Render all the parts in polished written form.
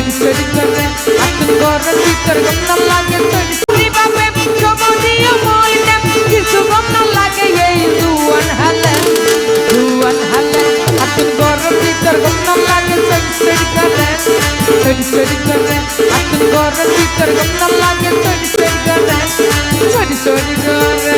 Sorry sorry করে আতুন ঘরের ভিতর গম না লাগে সরি সরি বাপে সমদিও মইতে কিছু গম না লাগে এই দুয়ান হালে আতুন ঘরের ভিতর গম না লাগে সরি সরি করে আতুন ঘরের ভিতর গম না লাগে সরি সরি করে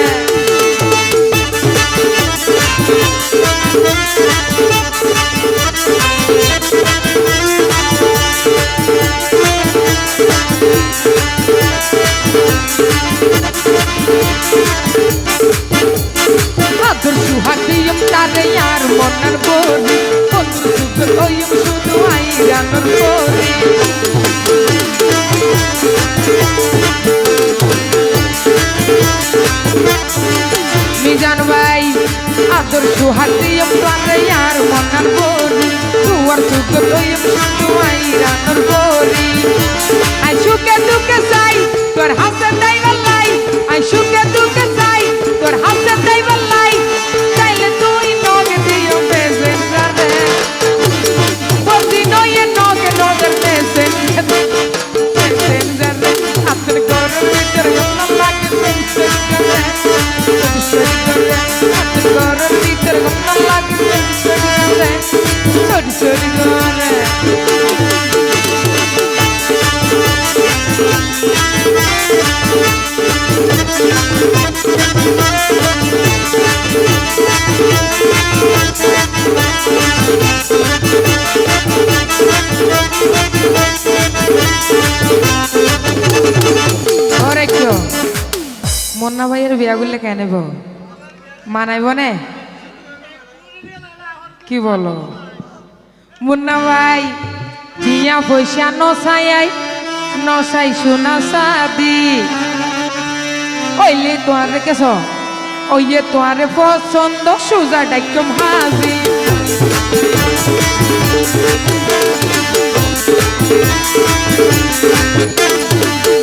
আদর সুহাগিয়ম তারে আর মনার বলি বন্ধু সুগর ওয়ম শুধু আইরানোর বলি মিজান ভাই আদর সুহাগিয়ম তারে আর মনার বলি তুয়ার সুগর ওয়ম শুধু আইরানোর বলি আই সুকে দুকে চাই তোর হাসে দাই বলাই আই সুকে দুকে চাই তোর হাসে দাই বলাই চাইলে তুই নগে দিও মেসেঞ্জার রে বলছি নয়ে নগে নগের মেসেঞ্জার রে আপনার ঘরের ভিতর গম লাগে মেসেঞ্জার রে আপনার ঘরের ভিতর গম লাগে মেসেঞ্জার রে সরি সরি করে মুন্না ভাইয়ের বিয়া করলে কেন মানাইব নে কি বলো মুন্না ভাই দিয়া পয়সা নসাই সোনা সাদি ওইলে তোমার কেছ ওইয়ে তোমার পছন্দ সোজা ডাইকম হাজি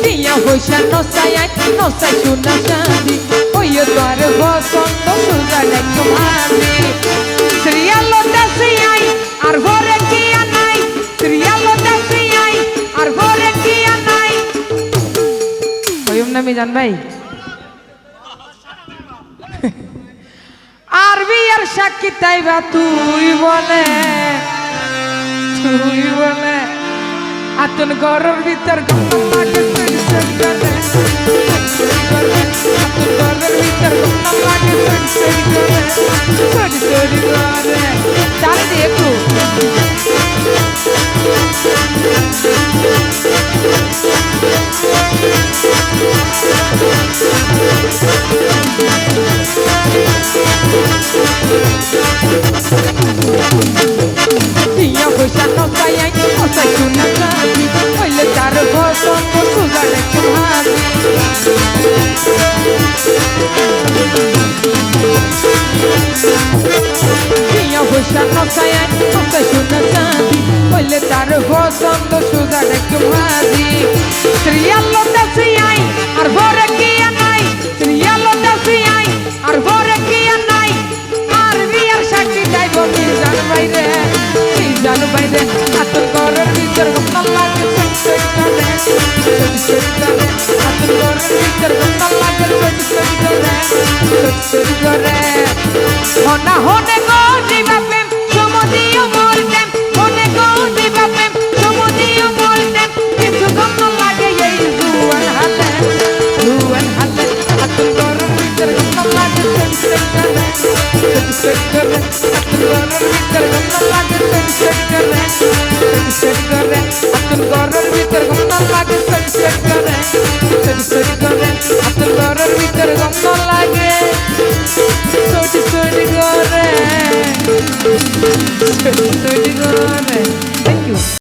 দিয়া পয়সা নসাই সোনা সাদি ওইয়ে তোমার পছন্দ সোজা ডাইকম হাজি সিরিয়ালো দাসি আই আর ঘরে কি আনাই সিরিয়ালো দাসি আই আর ঘরে কি আনাই ওইম না মিজান ভাই আরবি আর সাক্ষী তাইবা তুই বলে আতুন ঘরের ভিতর গম লাগে সরি সরি করে আতুন ঘরের ভিতর গম লাগে সরি সরি করে তার দেখো দিয়া পয়সা নসাই সোনা সাদি হইলে তার পছন্দ সোজা ডাইকম হাজি দিয়া পয়সা নসাই সোনা সাদি হইলে তার পছন্দ সোজা ডাইকম হাজি সিরিয়ালো দাসি আই আর ঘরে কি আনাই সিরিয়ালো দাসি আই আর ঘরে কি আনাই আর বিয়ার সাক্ষী যাইব মিজান ভাই রে আতুন ঘরের ভিতর গম লাগে সরি আতুন ঘরের ভিতর গম লাগে সরি করে হনা হনে গো দিবা প্রেম সমদিও বলতে হনে গো দিবা প্রেম সমদিও বলতে কিছু গম লাগে এই দুয়ান হালে আতুন ঘরের ভিতর গম লাগে সরি করে আতুন ঘরের ভিতর গম লাগে সরি করে আতুন ঘরের ভিতর গম লাগে সরি করে আতুন ঘরের ভিতর গম লাগে সরি করে থ্যাংক ইউ।